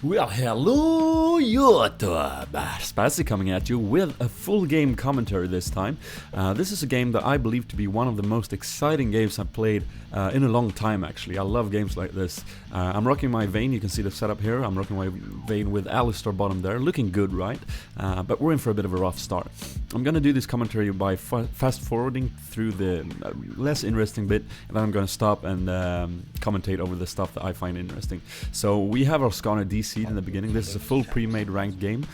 Well, hello YouTube! Spazzy coming at you with a full game commentary this time. This is a game that I believe to be one of the most exciting games I've played in a long time actually. I love games like this. I'm rocking my Vayne, you can see the setup here. I'm rocking my Vayne with Alistar bottom there, looking good, right? But we're in for a bit of a rough start. I'm gonna do this commentary by fast forwarding through the less interesting bit, and then I'm gonna stop and commentate over the stuff that I find interesting. So we have our Skarner DC'd in the beginning. This is a full pre-made ranked game,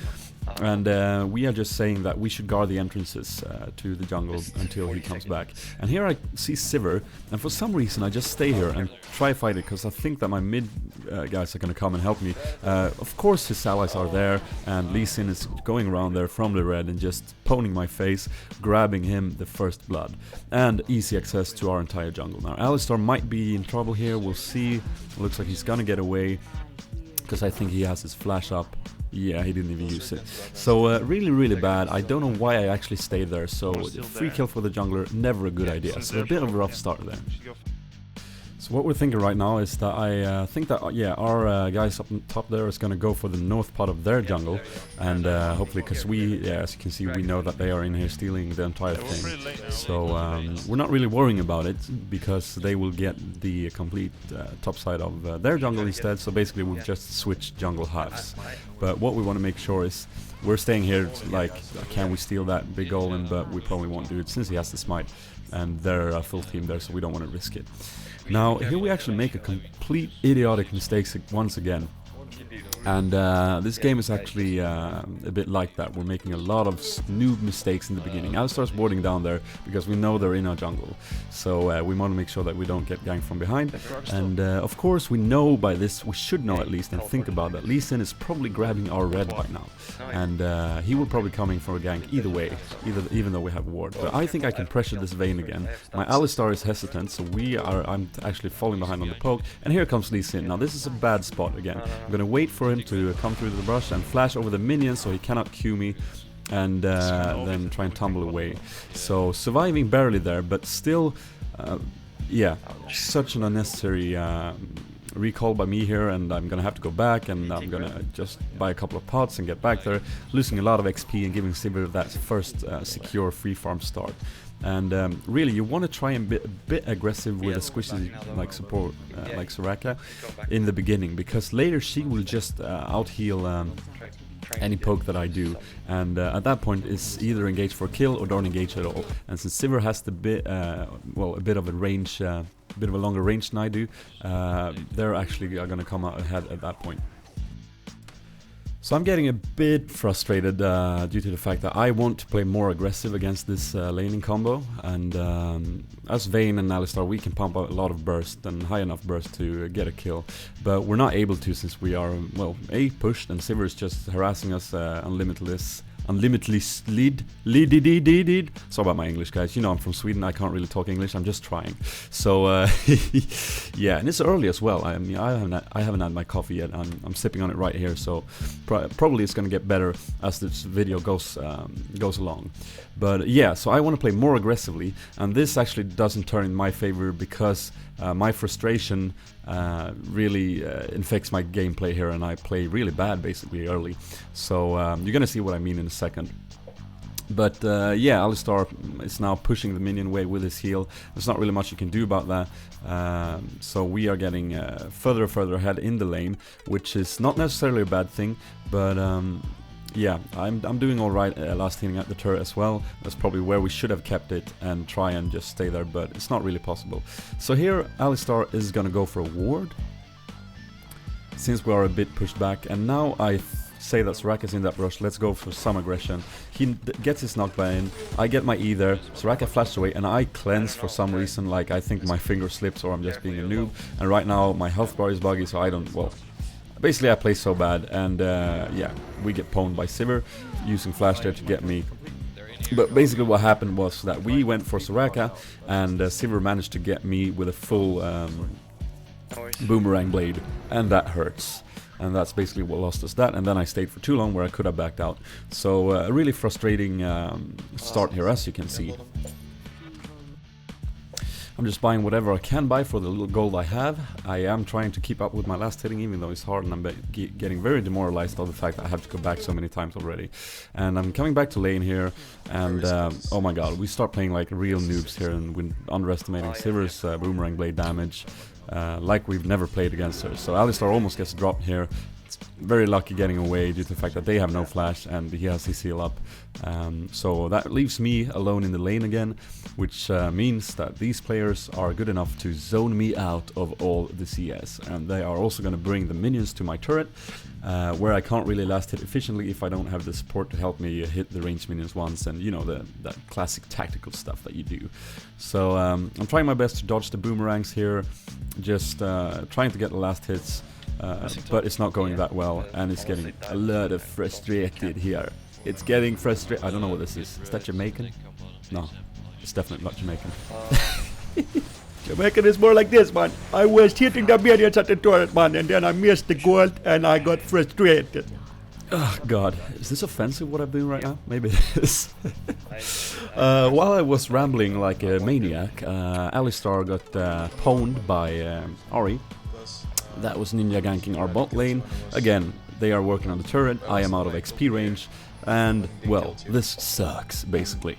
and we are just saying that we should guard the entrances to the jungle until he comes back. And here I see Sivir, and for some reason I just stay here and try fight it, because I think that my mid guys are gonna come and help me. Of course his allies are there, and Lee Sin is going around there from the red and just poning my face, grabbing him the first blood, and easy access to our entire jungle. Now Alistar might be in trouble here, we'll see. Looks like he's gonna get away, because I think he has his flash up. Yeah, he didn't even use it. So really bad. I don't know why I actually stayed there. So free kill for the jungler, never a good idea. So a bit of a rough start there. So what we're thinking right now is that I think that yeah, our guys up top there is going to go for the north part of their jungle, and hopefully, because we, yeah, as you can see, we know that they are in here stealing the entire thing. So we're not really worrying about it, because they will get the complete top side of their jungle instead. So basically we've just switched jungle halves. But what we want to make sure is we're staying here, like, can we steal that big golem? But we probably won't do it since he has the smite, and they're a full team there, so we don't want to risk it. Now, here we actually make a complete idiotic mistake once again. And this game is actually a bit like that. We're making a lot of noob mistakes in the beginning. Alistar's warding down there because we know they're in our jungle. So we want to make sure that we don't get ganked from behind. And of course we know by this, we should know at least, and think about that. Lee Sin is probably grabbing our red by now. And he will probably come in for a gank either way, even though we have ward. But I think I can pressure this Vayne again. My Alistar is hesitant, so I'm actually falling behind on the poke. And here comes Lee Sin. Now this is a bad spot again. I'm going to wait for him to come through the brush and flash over the minions so he cannot Q me, and then try and tumble away. So surviving barely there, but still, yeah, such an unnecessary recall by me here, and I'm gonna have to go back, and I'm gonna just buy a couple of pots and get back there, losing a lot of XP and giving Sivir that first secure free farm start. And really, you want to try and be a bit aggressive with a squishy like support like Soraka in the beginning, because later she will just out heal any poke that I do, and at that point it's either engage for a kill or don't engage at all. And since Sivir has the well, a bit of a range, bit of a longer range than I do, they're actually going to come out ahead at that point. So I'm getting a bit frustrated due to the fact that I want to play more aggressive against this laning combo, and as Vayne and Alistar we can pump out a lot of burst, and high enough burst to get a kill, but we're not able to, since we are, well, A, pushed, and Sivir is just harassing us unlimitedly. Sorry about my English, guys. You know I'm from Sweden. I can't really talk English. I'm just trying. So yeah, and it's early as well. I mean, I haven't had my coffee yet. I'm sipping on it right here. So probably it's gonna get better as this video goes along. But yeah, so I want to play more aggressively, and this actually doesn't turn in my favor, because my frustration really infects my gameplay here, and I play really bad basically early. So you're gonna see what I mean in a second. But yeah, Alistar is now pushing the minion away with his heal. There's not really much you can do about that. So we are getting further ahead in the lane, which is not necessarily a bad thing, but yeah, I'm doing alright last hitting at the turret as well. That's probably where we should have kept it and try and just stay there, but it's not really possible. So here Alistar is gonna go for a ward, since we are a bit pushed back, and now I say that Soraka's in that rush. Let's go for some aggression. He gets his knockback in, I get my E there, Soraka flashed away, and I cleanse for some reason, like I think my finger slips or I'm just being a noob, and right now my health bar is buggy, so I don't, well, basically I play so bad, and yeah, we get pwned by Sivir using flash there to get me. But basically what happened was that we went for Soraka, and Sivir managed to get me with a full boomerang blade, and that hurts. And that's basically what lost us that, and then I stayed for too long where I could have backed out. So a really frustrating start here, as you can see. I'm just buying whatever I can buy for the little gold I have. I am trying to keep up with my last hitting, even though it's hard, and I'm getting very demoralized of the fact that I have to go back so many times already. And I'm coming back to lane here, and oh my god, we start playing like real noobs here, and we're underestimating Sivir's boomerang blade damage, like we've never played against her. So Alistar almost gets dropped here. Very lucky getting away due to the fact that they have no flash and he has his heal up. So that leaves me alone in the lane again, which means that these players are good enough to zone me out of all the CS. And they are also going to bring the minions to my turret, where I can't really last hit efficiently if I don't have the support to help me hit the ranged minions once, and you know, that classic tactical stuff that you do. So I'm trying my best to dodge the boomerangs here, just trying to get the last hits. But it's not going that well, and it's getting a lot of frustrated here. It's getting frustrated. I don't know what this is. Is that Jamaican? No, it's definitely not Jamaican. Jamaican is more like this, man. I was hitting the minions at the turret, man, and then I missed the gold, and I got frustrated. Oh god, is this offensive what I'm doing right now? Maybe it is. While I was rambling like a maniac, Alistar got pwned by Ari. That was Ninja ganking our bot lane. Again, they are working on the turret, I am out of XP range, and, well, this sucks, basically.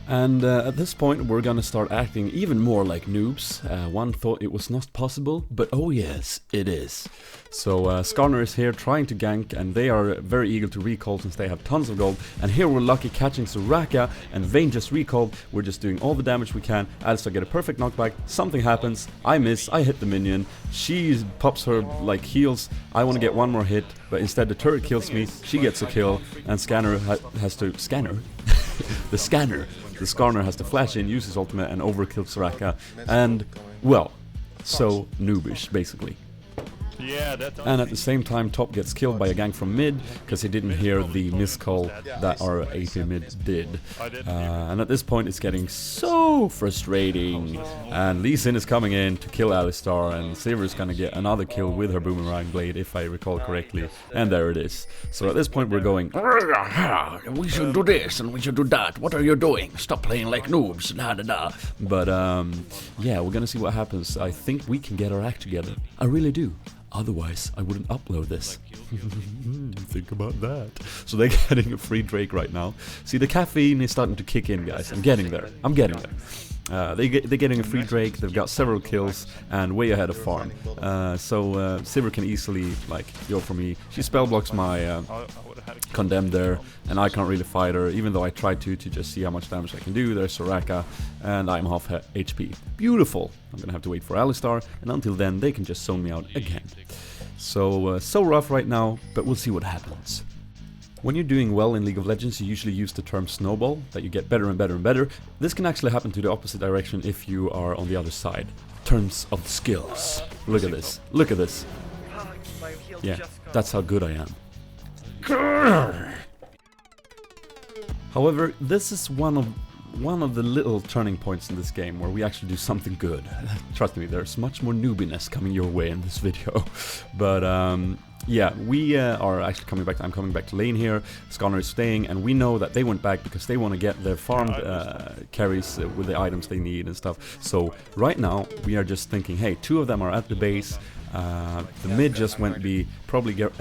And at this point we're gonna start acting even more like noobs. One thought it was not possible, but oh yes, it is. So Skarner is here trying to gank, and they are very eager to recall since they have tons of gold. And here we're lucky catching Soraka, and Vayne just recalled. We're just doing all the damage we can. Alistar get a perfect knockback, something happens, I miss, I hit the minion, she pops her like heals, I want to get one more hit, but instead the turret kills me, she gets a kill, and Scanner has to... Scanner? The Skarner has to flash in, use his ultimate, and overkill Soraka, and, well, so noobish, basically. Yeah, and at the same time, Top gets killed by a gank from mid, because he didn't hear the miscall that our AP mid did. And at this point, it's getting so frustrating. And Lee Sin is coming in to kill Alistar, and Sivir is gonna get another kill with her boomerang blade, if I recall correctly. And there it is. So at this point, we're going, we should do this, and we should do that. What are you doing? Stop playing like noobs, da da da. But, yeah, we're gonna see what happens. I think we can get our act together. I really do. Otherwise, I wouldn't upload this. Think about that. So they're getting a free Drake right now. See, the caffeine is starting to kick in, guys. I'm getting there. I'm getting there. They're getting a free Drake. They've got several kills and way ahead of farm. So Sivir can easily like go for me. She spell blocks my Condemned there, and I can't really fight her, even though I tried to just see how much damage I can do. There's Soraka, and I'm half HP. Beautiful. I'm gonna have to wait for Alistar, and until then they can just zone me out again. So rough right now, but we'll see what happens. When you're doing well in League of Legends, you usually use the term snowball, that you get better and better and better. This can actually happen to the opposite direction if you are on the other side. Terms of skills. Look at this. Look at this. Yeah, that's how good I am. However, this is one of the little turning points in this game where we actually do something good. Trust me, there's much more noobiness coming your way in this video. But yeah, we are actually coming back. I'm coming back to lane here. Skarner is staying, and we know that they went back because they want to get their farmed carries with the items they need and stuff. So right now we are just thinking, hey, two of them are at the base. The mid just went B. Probably get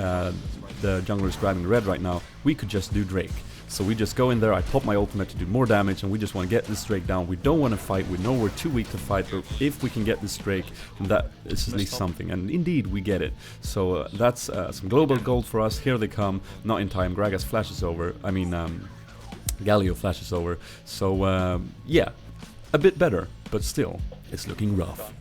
the jungler is grabbing red right now. We could just do Drake. So we just go in there, I pop my ultimate to do more damage, and we just want to get this Drake down. We don't want to fight, we know we're too weak to fight, but if we can get this Drake, that is at least something. And indeed, we get it. So that's some global gold for us. Here they come, not in time. Gragas flashes over, Galio flashes over. So yeah, a bit better, but still, it's looking rough.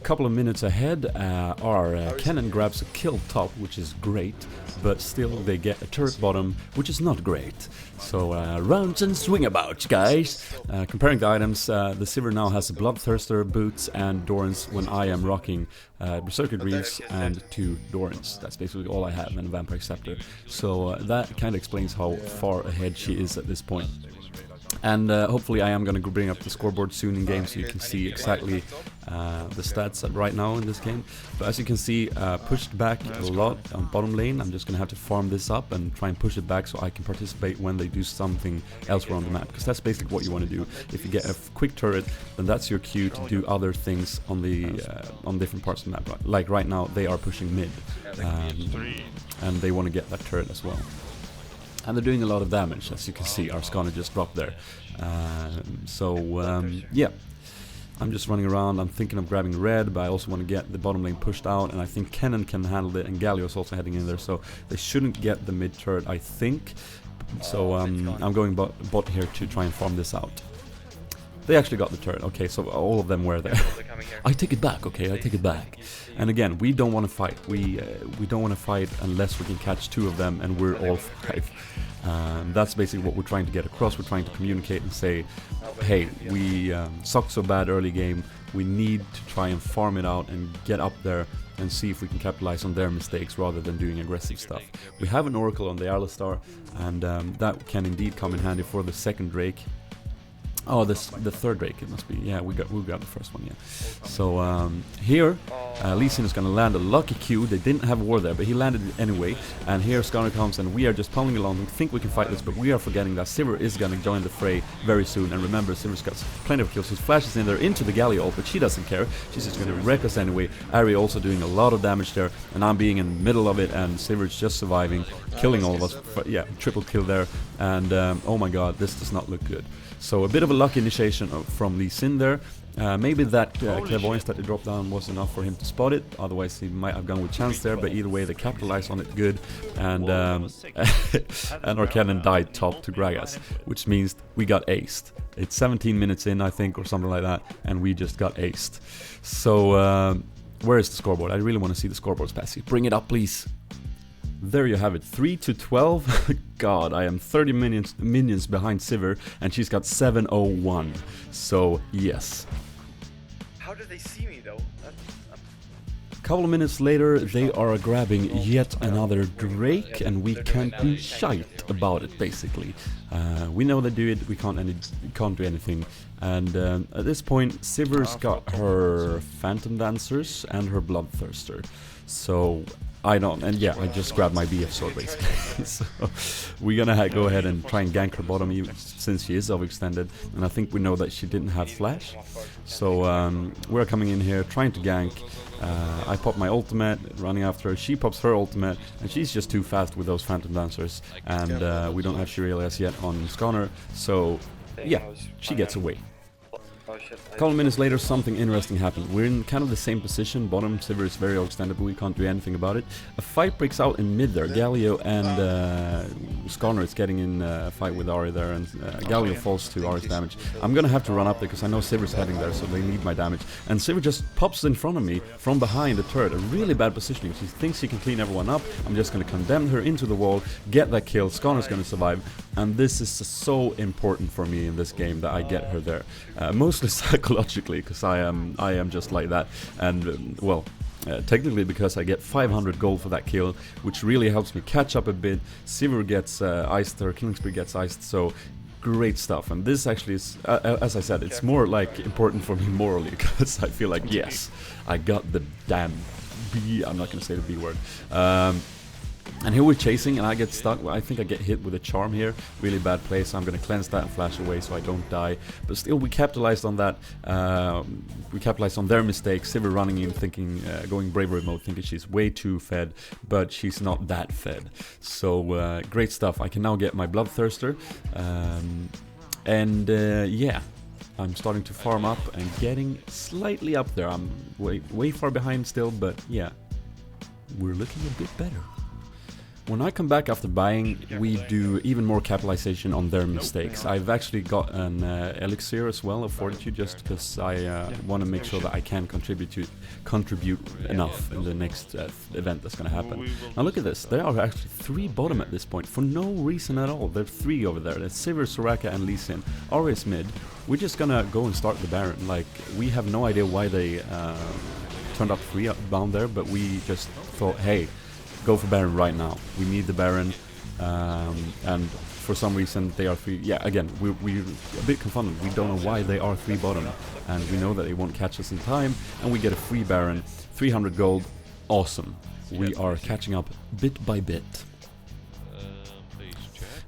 Couple of minutes ahead, our cannon grabs a kill top, which is great, but still they get a turret bottom, which is not great. So rounds and swingabouts, guys. Comparing the items, the Sivir now has Bloodthirster, boots, and Dorans, when I am rocking Berserker Greaves and 2 Dorans. That's basically all I have, and a Vampire Scepter. So that kind of explains how far ahead she is at this point. And hopefully I am going to bring up the scoreboard soon in game so you can see exactly the stats right now in this game. But as you can see, pushed back a lot on bottom lane. I'm just going to have to farm this up and try and push it back so I can participate when they do something elsewhere on the map. Because that's basically what you want to do. If you get a quick turret, then that's your cue to do other things on the on different parts of the map. Like right now, they are pushing mid. And they want to get that turret as well. And they're doing a lot of damage, as you can see. Our Skarner just dropped there. Yeah. I'm just running around. I'm thinking of grabbing red, but I also want to get the bottom lane pushed out. And I think Kennen can handle it, and Galio's also heading in there. So they shouldn't get the mid turret, I think. So I'm going bot here to try and farm this out. They actually got the turret. Okay, so all of them were there. I take it back, okay? I take it back. And again, we don't want to fight. We don't want to fight unless we can catch 2 of them, and we're all 5. That's basically what we're trying to get across. We're trying to communicate and say, hey, we sucked so bad early game. We need to try and farm it out and get up there and see if we can capitalize on their mistakes rather than doing aggressive stuff. We have an Oracle on the Alistar, and that can indeed come in handy for the second Drake. Oh, the third Drake it must be. Yeah, we got the first one. Yeah. So here, Lee Sin is gonna land a lucky Q. They didn't have a war there, but he landed it anyway. And here Skarner comes, and we are just pummeling along. We think we can fight this, but we are forgetting that Sivir is gonna join the fray very soon. And remember, Sivir's got plenty of kills. She flashes in there into the Galio ult, but she doesn't care. She's just gonna wreck us anyway. Ari also doing a lot of damage there, and I'm being in the middle of it, and Sivir's just surviving, killing all of us. Yeah, triple kill there. And oh my God, this does not look good. So a bit of a lucky initiation from Lee Sin there. Maybe that clairvoyance that they dropped down was enough for him to spot it. Otherwise he might have gone with chance there. But either way, they capitalized on it good. And and our cannon died top to Gragas, which means we got aced. It's 17 minutes in, I think, or something like that, and we just got aced. So where is the scoreboard? I really want to see the scoreboards, Passy. Bring it up, please. There you have it, 3-12. God, I am 30 minions behind Sivir, and she's got 701. So yes. How did they see me though? Couple of minutes later, they are grabbing yet another Drake, and we can't do shite about it. Basically, we know they do it. We can't do anything. And at this point, Sivir's got her Phantom Dancers and her Bloodthirster. So I don't, and yeah, I just grabbed my BF sword basically. So we're gonna go ahead and try and gank her bottom even since she is overextended, and I think we know that she didn't have flash. So we're coming in here trying to gank. I pop my ultimate, running after her. She pops her ultimate, and she's just too fast with those Phantom Dancers. And we don't have Shirelias yet on Skarner, so yeah, she gets away. A couple minutes later, something interesting happened. We're in kind of the same position. Bottom Sivir is very overextended, but we can't do anything about it. A fight breaks out in mid there. Galio and Skarner is getting in a fight with Ahri there, and Galio falls to Ahri's damage. I'm gonna have to run up there because I know Sivir's heading there, so they need my damage. And Sivir just pops in front of me from behind the turret. A really bad positioning. She thinks she can clean everyone up. I'm just gonna condemn her into the wall, get that kill. Skarner's gonna survive, and this is so important for me in this game that I get her there. Mostly psychologically, because I am just like that, and well, technically because I get 500 gold for that kill, which really helps me catch up a bit. Sivir gets iced, her killing spree gets iced, so great stuff. And this actually is, as I said, it's more like important for me morally, because I feel like, yes, I got the damn B, I'm not gonna say the B word. And here we're chasing, and I get stuck. Well, I think I get hit with a charm here. Really bad play, so I'm going to cleanse that and flash away so I don't die. But still, we capitalized on that. We capitalized on their mistakes. Sivir running in, thinking, going bravery mode, thinking she's way too fed, but she's not that fed. So great stuff. I can now get my Bloodthirster, and yeah. I'm starting to farm up and getting slightly up there. I'm way far behind still, but yeah, we're looking a bit better. When I come back after buying, we do even more capitalization on their mistakes. I've actually got an elixir as well of fortitude, just because I want to make sure that I can contribute enough in the next event that's going to happen. Now look at this, there are actually 3 bottom at this point for no reason at all. There are 3 over there. There's Sivir, Soraka, and Lee Sin. Ahri is mid. We're just gonna go and start the Baron. Like, we have no idea why they turned up 3 up down there, but we just thought, hey, go for Baron right now. We need the Baron, and for some reason they are 3. Yeah, again, we're a bit confounded. We don't know why they are 3 bottom, and we know that they won't catch us in time, and we get a free Baron, 300 gold, awesome. We are catching up bit by bit.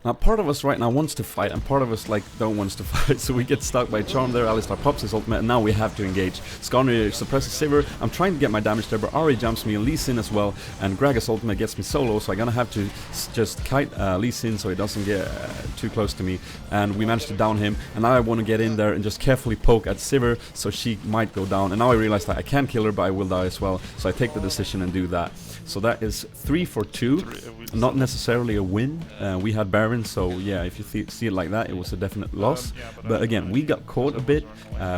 Now, part of us right now wants to fight, and part of us like don't want to fight, so we get stuck by Charm there. Alistar pops his ultimate, and now we have to engage. Skarner suppresses Sivir. I'm trying to get my damage there, but Ahri jumps me, and Lee Sin as well, and Gragas ultimate gets me solo, so I'm gonna have to just kite Lee Sin so he doesn't get too close to me, and we managed to down him, and now I want to get in there and just carefully poke at Sivir, so she might go down, and now I realize that I can kill her, but I will die as well, so I take the decision and do that. So that is 3 for 2, not necessarily a win. We had Baron, so yeah, if you see it like that, it was a definite loss. But again, we got caught a bit,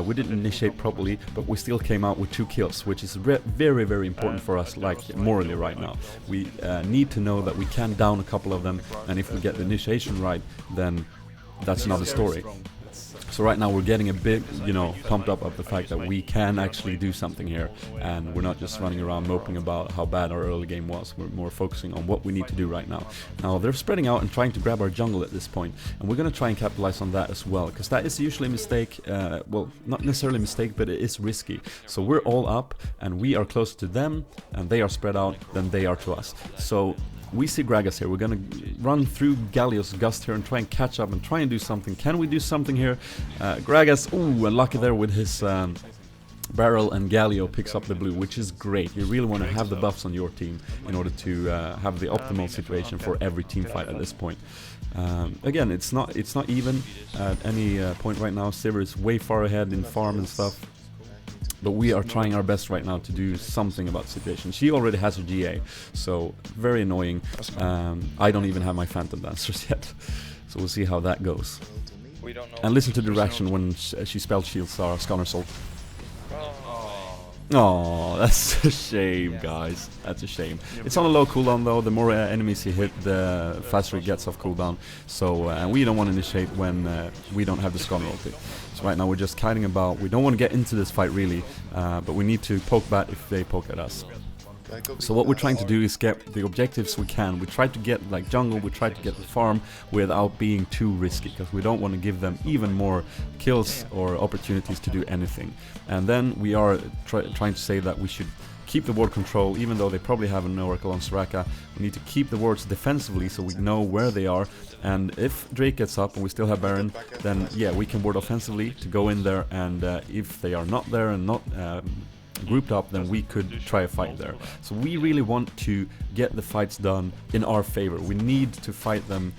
we didn't initiate properly, but we still came out with 2 kills, which is very, very important for us, like morally right now. We need to know that we can down a couple of them, and if we get the initiation right, then that's another story. So right now we're getting a bit, you know, pumped up of the fact that we can actually do something here, and we're not just running around moping about how bad our early game was. We're more focusing on what we need to do right now. Now they're spreading out and trying to grab our jungle at this point, and we're going to try and capitalize on that as well, because that is usually a mistake, well, not necessarily a mistake, but it is risky. So we're all up, and we are closer to them, and they are spread out than they are to us. So we see Gragas here. We're gonna run through Galio's Gust here and try and catch up and try and do something. Can we do something here? Gragas, ooh, unlucky there with his barrel, and Galio picks up the blue, which is great. You really want to have the buffs on your team in order to have the optimal situation for every team fight at this point. Again, it's not even at any point right now. Sivir is way far ahead in farm and stuff. But we are trying our best right now to do something about the situation. She already has her GA, so very annoying. I don't even have my Phantom Dancers yet, so we'll see how that goes. And listen to the reaction when she spell shields our Skarner's ult. Oh, that's a shame, guys. That's a shame. It's on a low cooldown though. The more enemies you hit, the faster it gets off cooldown. So we don't want to initiate when we don't have the Skarner ulti. So right now we're just kiting about. We don't want to get into this fight really, but we need to poke back if they poke at us. So what we're trying to do is get the objectives we can. We try to get like jungle, we try to get the farm without being too risky, because we don't want to give them even more kills or opportunities to do anything. And then we are trying to say that we should keep the ward control, even though they probably have an Oracle on Soraka. We need to keep the wards defensively so we know where they are, and if Drake gets up and we still have Baron, then yeah, we can ward offensively to go in there, and if they are not there and not grouped up, then we could try a fight there. So we really want to get the fights done in our favor. We need to fight them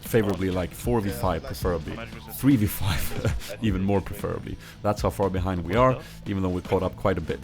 favorably, like 4v5 preferably, 3v5 even more preferably. That's how far behind we are, even though we caught up quite a bit.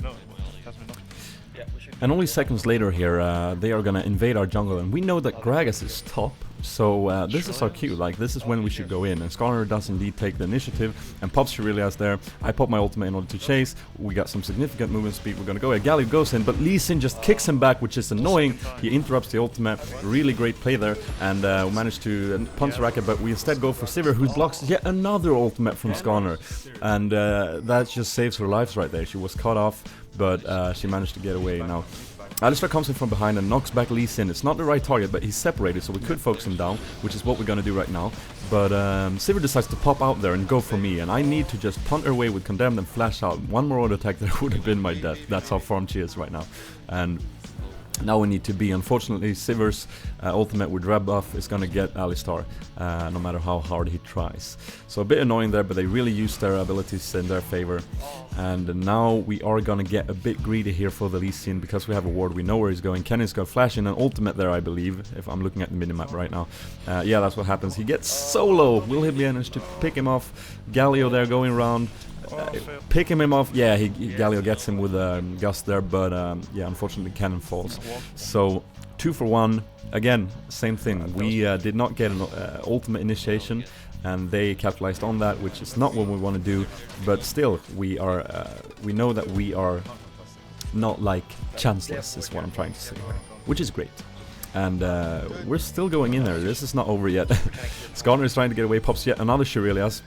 And only seconds later here, they are gonna invade our jungle, and we know that Gragas is top. So this is our cue, like this is when we should go in, and Skarner does indeed take the initiative and pops Shirelias there. I pop my ultimate in order to chase. We got some significant movement speed, we're gonna go. Galio goes in, but Lee Sin just kicks him back, which is annoying. He interrupts the ultimate, really great play there, and we managed to punch Soraka, but we instead go for Sivir, who blocks yet another ultimate from Skarner, and that just saves her lives right there. She was cut off, but she managed to get away. Now Alistar comes in from behind and knocks back Lee Sin. It's not the right target, but he's separated, so we could focus him down, which is what we're gonna do right now. But Sivir decides to pop out there and go for me, and I need to just punt her away with Condemned and flash out. One more auto attack there would have been my death. That's how farmed she is right now. And now we need to be. Unfortunately, Sivir's ultimate with red buff is gonna get Alistar, no matter how hard he tries. So a bit annoying there, but they really use their abilities in their favor. And now we are gonna get a bit greedy here for the Lee Sin, because we have a ward. We know where he's going. Kenny's gonna flash in an ultimate there, I believe, if I'm looking at the minimap right now. Yeah, that's what happens. He gets solo. Will he manage to pick him off? Galio there going around. Picking him off, yeah, Galio gets him with a gust there, but yeah, unfortunately cannon falls. So 2 for 1, again, same thing. We did not get an ultimate initiation, and they capitalized on that, which is not what we want to do. But still, we know that we are not like chanceless, is what I'm trying to say, which is great. And we're still going in there. This is not over yet. Skarner is trying to get away, pops yet another Shirelias.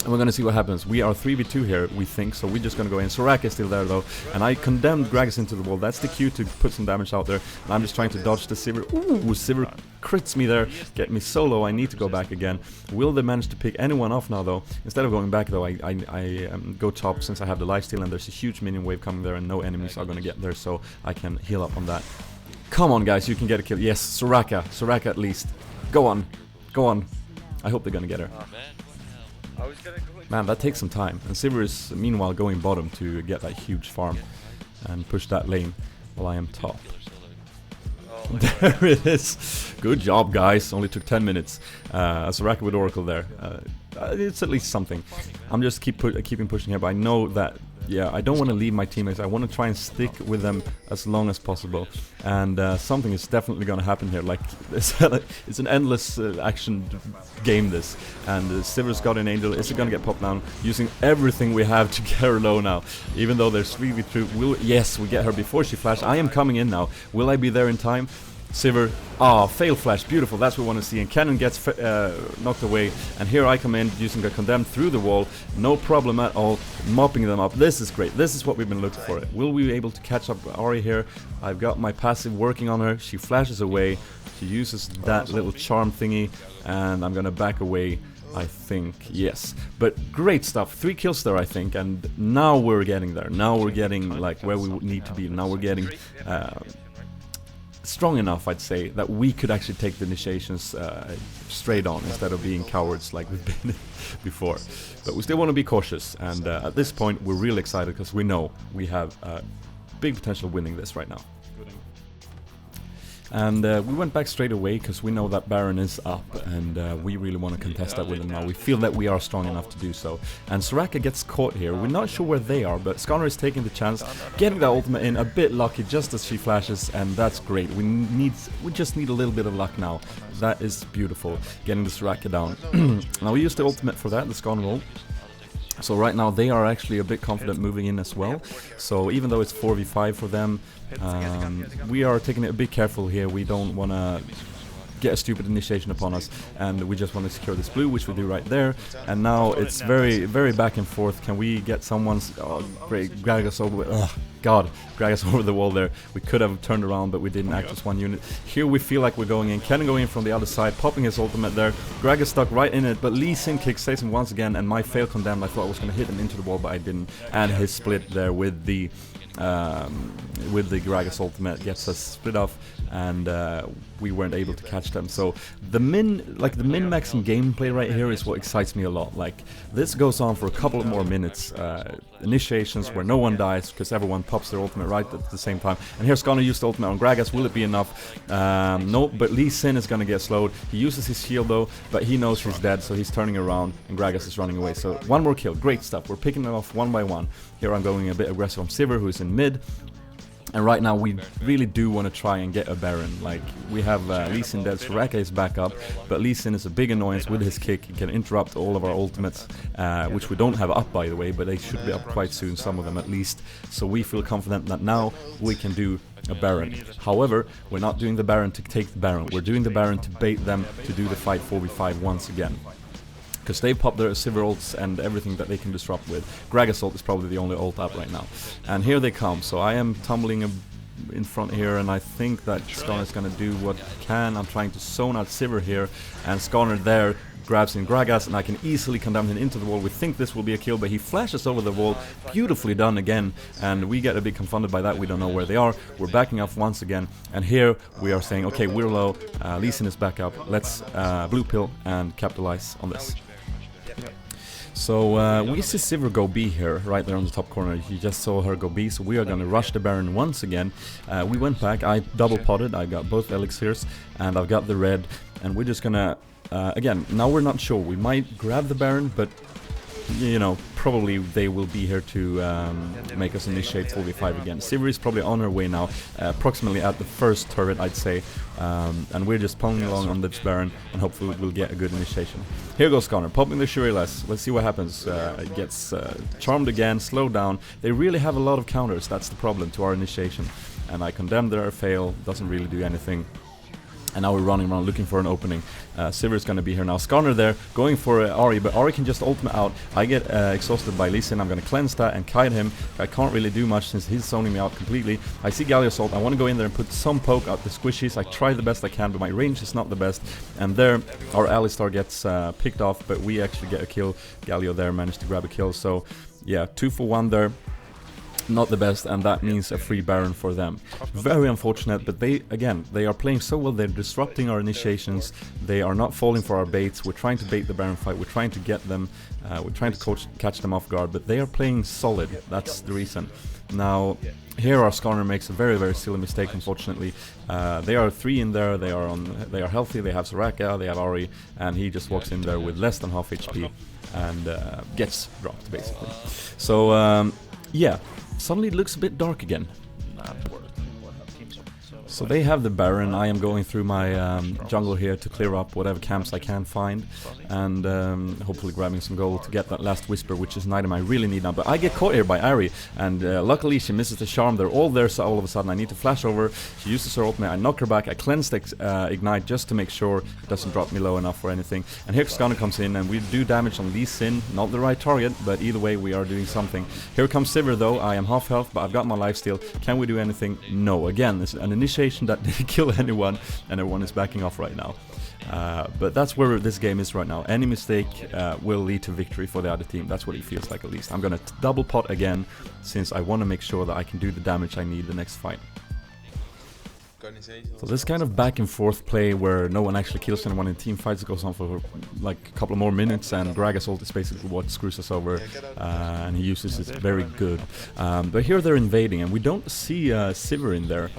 And we're gonna see what happens. We are 3v2 here, we think, so we're just gonna go in. Soraka is still there though, and I condemned Gragas into the wall. That's the cue to put some damage out there. And I'm just trying to dodge the Sivir. Ooh, Sivir crits me there, get me so low. I need to go back again. Will they manage to pick anyone off now though? Instead of going back though, I go top since I have the lifesteal, and there's a huge minion wave coming there, and no enemies are gonna get there, so I can heal up on that. Come on guys, you can get a kill. Yes, Soraka at least. Go on, go on. I hope they're gonna get her. I was gonna go Man, that takes some time. And Sivir is meanwhile going bottom to get that huge farm and push that lane while I am top. Oh There it is. Good job, guys. Only took 10 minutes. Soraka with Oracle there. It's at least something. I'm just keeping pushing here, but I know that, yeah, I don't want to leave my teammates. I want to try and stick with them as long as possible. And something is definitely going to happen here. Like, it's an endless action game, this. And Sivir's got an angel. Is it going to get popped down? Using everything we have to get her low now. Even though there's 3v3. Yes, we get her before she flashed. I am coming in now. Will I be there in time? Sivir, fail flash, beautiful, that's what we want to see, and Cannon gets knocked away, and here I come in using a condemned through the wall, no problem at all, mopping them up. This is great, this is what we've been looking for. Will we be able to catch up Ari here? I've got my passive working on her, she flashes away, she uses that little charm thingy, and I'm gonna back away, I think, yes. But great stuff, 3 kills there I think, and now we're getting there, now we're getting like where we need to be, now we're getting strong enough, I'd say, that we could actually take the initiations straight on instead of being cowards like we've been before. But we still want to be cautious, and at this point we're really excited because we know we have big potential of winning this right now. And we went back straight away because we know that Baron is up, and we really want to contest that with him now. We feel that we are strong enough to do so. And Soraka gets caught here. We're not sure where they are, but Skarner is taking the chance, getting the ultimate in, a bit lucky just as she flashes, and that's great. We just need a little bit of luck now. That is beautiful, getting the Soraka down. Now we used the ultimate for that, the Skarner ult. So right now they are actually a bit confident moving in as well. So even though it's 4v5 for them, we are taking it a bit careful here. We don't want to get a stupid initiation upon us, and we just want to secure this blue, which we do right there. And now it's very, very back and forth. Can we get someone's great Gragas over? God, Gragas over the wall there. We could have turned around, but we didn't. Act as one unit. Here we feel like we're going in. Cannon going in from the other side, popping his ultimate there. Gragas stuck right in it, but Lee Sin kick saves him once again, and my fail condemned. I thought I was going to hit him into the wall, but I didn't. And his split there with the Gragas ultimate gets us split off, and we weren't able to catch them. So the min-maxing gameplay right here is what excites me a lot. Like, this goes on for a couple of more minutes. Initiations where no one dies because everyone pops their ultimate right at the same time. And here's gonna use the ultimate on Gragas. Will it be enough? No, but Lee Sin is gonna get slowed. He uses his shield though, but he knows he's dead, so he's turning around, and Gragas is running away. So one more kill, great stuff. We're picking them off one by one. Here I'm going a bit aggressive on Sivir, who's in mid. And right now we really do want to try and get a Baron. Like, we have Lee Sin dead, Soraka is back up, but Lee Sin is a big annoyance with his kick. He can interrupt all of our ultimates, which we don't have up by the way, but they should be up quite soon, some of them at least. So we feel confident that now we can do a Baron. However, we're not doing the Baron to take the Baron, we're doing the Baron to bait them to do the fight 4v5 once again. Because they pop their Sivir ults and everything that they can disrupt with. Gragas ult is probably the only ult up right now. And here they come, so I am tumbling in front here, and I think that Skarner is going to do what he can. I'm trying to zone out Sivir here, and Skarner there grabs in Gragas, and I can easily condemn him into the wall. We think this will be a kill, but he flashes over the wall. Beautifully done again, and we get a bit confounded by that. We don't know where they are. We're backing up once again, and here we are saying, okay, we're low, Lee Sin is back up. Let's blue pill and capitalize on this. So we see Sivir go B here, right there on the top corner. You just saw her go B, so we are gonna rush the Baron once again. We went back, I double potted, I got both elixirs, and I've got the red, and we're just gonna, again, now we're not sure. We might grab the Baron, but, you know, probably they will be here to make us initiate 4v5 again. Sivir is probably on her way now, approximately at the first turret, I'd say. And we're just pulling along on this Baron, and hopefully we'll get a good initiation. Here goes Connor, popping the Shurilas. Let's see what happens. It gets charmed again, slowed down. They really have a lot of counters, that's the problem to our initiation. And I condemn their fail, doesn't really do anything. And now we're running around looking for an opening. Sivir's gonna be here now. Skarner there, going for Ahri, but Ahri can just ultimate out. I get exhausted by Lee Sin. I'm gonna cleanse that and kite him. I can't really do much since he's zoning me out completely. I see Galio's ult. I want to go in there and put some poke out the squishies. I try the best I can, but my range is not the best. And there, our Alistar gets picked off, but we actually get a kill. Galio there managed to grab a kill. So, yeah, 2 for 1 there. Not the best, and that means a free Baron for them. Very unfortunate, but they are playing so well. They're disrupting our initiations. They are not falling for our baits. We're trying to bait the Baron fight. We're trying to get them. We're trying to catch them off guard, but they are playing solid. That's the reason. Now, here our Skarner makes a very, very silly mistake, unfortunately. They are 3 in there. They are healthy. They have Soraka. They have Ahri, and he just walks in there with less than half HP and gets dropped, basically. So, yeah. Suddenly it looks a bit dark again. So they have the Baron. I am going through my jungle here to clear up whatever camps I can find, and hopefully grabbing some gold to get that last Whisper, which is an item I really need now. But I get caught here by Ahri, and luckily she misses the charm. They're all there, so all of a sudden I need to flash over. She uses her ultimate. I knock her back. I cleanse the Ignite just to make sure it doesn't drop me low enough or anything. And here Skarner comes in, and we do damage on Lee Sin. Not the right target, but either way we are doing something. Here comes Sivir though. I am half health, but I've got my lifesteal. Can we do anything? No. Again, this is an initiation that didn't kill anyone, and everyone is backing off right now. But that's where this game is right now. Any mistake will lead to victory for the other team. That's what it feels like, at least. I'm gonna double pot again, since I want to make sure that I can do the damage I need the next fight. So this kind of back and forth play where no one actually kills anyone in team fights goes on for like a couple of more minutes, and Gragas ult is basically what screws us over, and he uses it very good. But here they're invading, and we don't see Sivir in there.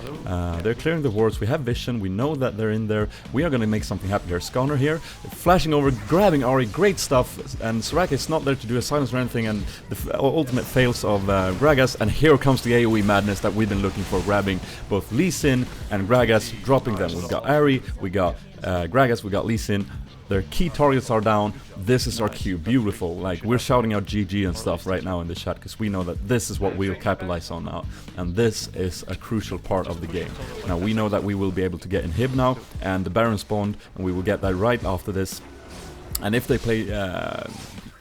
They're clearing the wards. We have vision. We know that they're in there. We are going to make something happen here. Skarner here, flashing over, grabbing Ahri, great stuff, and Soraka is not there to do a silence or anything, and the ultimate fails of Gragas, and here comes the AoE madness that we've been looking for, grabbing both Lee Sin and Gragas, dropping them. We've got Ahri, we got Gragas, we got Lee Sin. Their key targets are down. This is our cue. Beautiful. Like, we're shouting out GG and stuff right now in the chat, because we know that this is what we'll capitalize on now, and this is a crucial part of the game. Now we know that we will be able to get inhib now, and the Baron spawned, and we will get that right after this. And if they play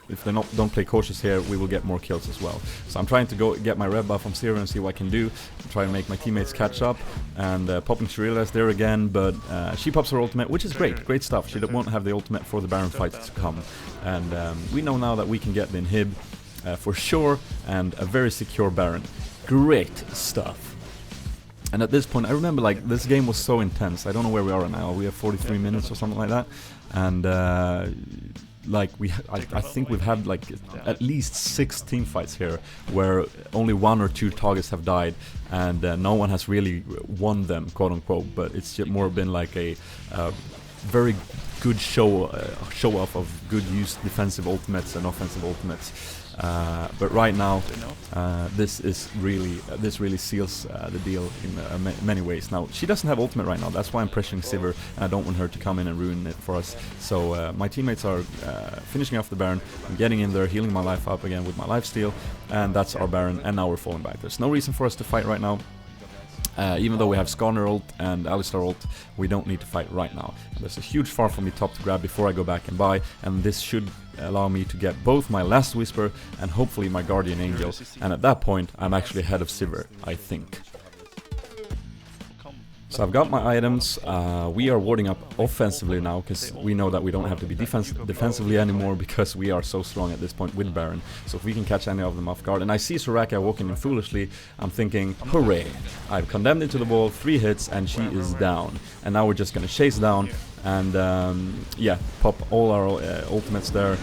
if they don't play cautious here, we will get more kills as well. So I'm trying to go get my red buff from Zero and see what I can do, try and make my teammates catch up, and popping Shrila's there again, but she pops her ultimate, which is great stuff. She won't have the ultimate for the Baron fight to come, and we know now that we can get the inhib for sure, and a very secure Baron. Great stuff. And at this point, I remember, like, this game was so intense. I don't know where we are right now. We have 43 minutes or something like that, and like I think we've had like at least 6 team fights here where only 1 or 2 targets have died, and no one has really won them, quote unquote. But it's just more been like a very good show off of good used defensive ultimates and offensive ultimates. But right now, this really seals the deal in many ways. Now, she doesn't have ultimate right now. That's why I'm pressuring Sivir, and I don't want her to come in and ruin it for us. So my teammates are finishing off the Baron. I'm getting in there, healing my life up again with my lifesteal, and that's our Baron. And now we're falling back. There's no reason for us to fight right now. Even though we have Skarner ult and Alistar ult, we don't need to fight right now. There's a huge farm for me top to grab before I go back and buy, and this should allow me to get both my last Whisper and hopefully my Guardian Angel, and at that point I'm actually ahead of Sivir, I think. So I've got my items. We are warding up offensively now, because we know that we don't have to be defensively anymore, because we are so strong at this point with Baron. So if we can catch any of them off guard, and I see Soraka walking in foolishly, I'm thinking, hooray! I've condemned into the wall, 3 hits, and she is down. And now we're just gonna chase down and yeah, pop all our ultimates there.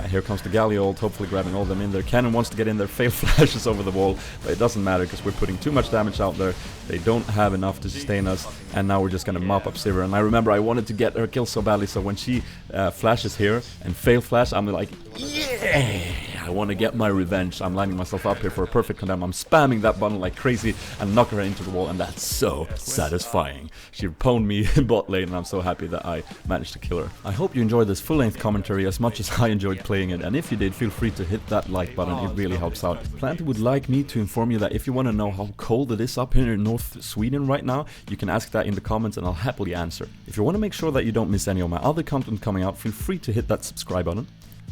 Here comes the Galio ult, hopefully grabbing all of them in there. Cannon wants to get in there, fail flashes over the wall, but it doesn't matter because we're putting too much damage out there. They don't have enough to sustain us, and now we're just gonna mop up Sivir. And I remember I wanted to get her kill so badly, so when she flashes here and fail flash, I'm like, yeah, want to get my revenge. I'm lining myself up here for a perfect condemn. I'm spamming that button like crazy and knocking her into the wall, and that's so satisfying. She pwned me in bot lane, and I'm so happy that I managed to kill her. I hope you enjoyed this full-length commentary as much as I enjoyed playing it, and if you did, feel free to hit that like button. It really helps out. Planty would like me to inform you that if you want to know how cold it is up here in North Sweden right now, you can ask that in the comments and I'll happily answer. If you want to make sure that you don't miss any of my other content coming out, feel free to hit that subscribe button.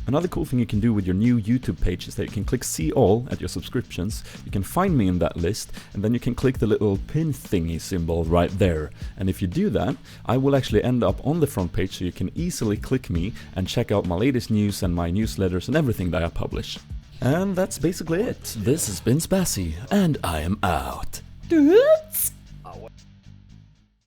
Another cool thing you can do with your new YouTube page is that you can click see all at your subscriptions. You can find me in that list, and then you can click the little pin thingy symbol right there. And if you do that, I will actually end up on the front page, so you can easily click me and check out my latest news and my newsletters and everything that I publish. And that's basically it. This has been Spassy, and I am out.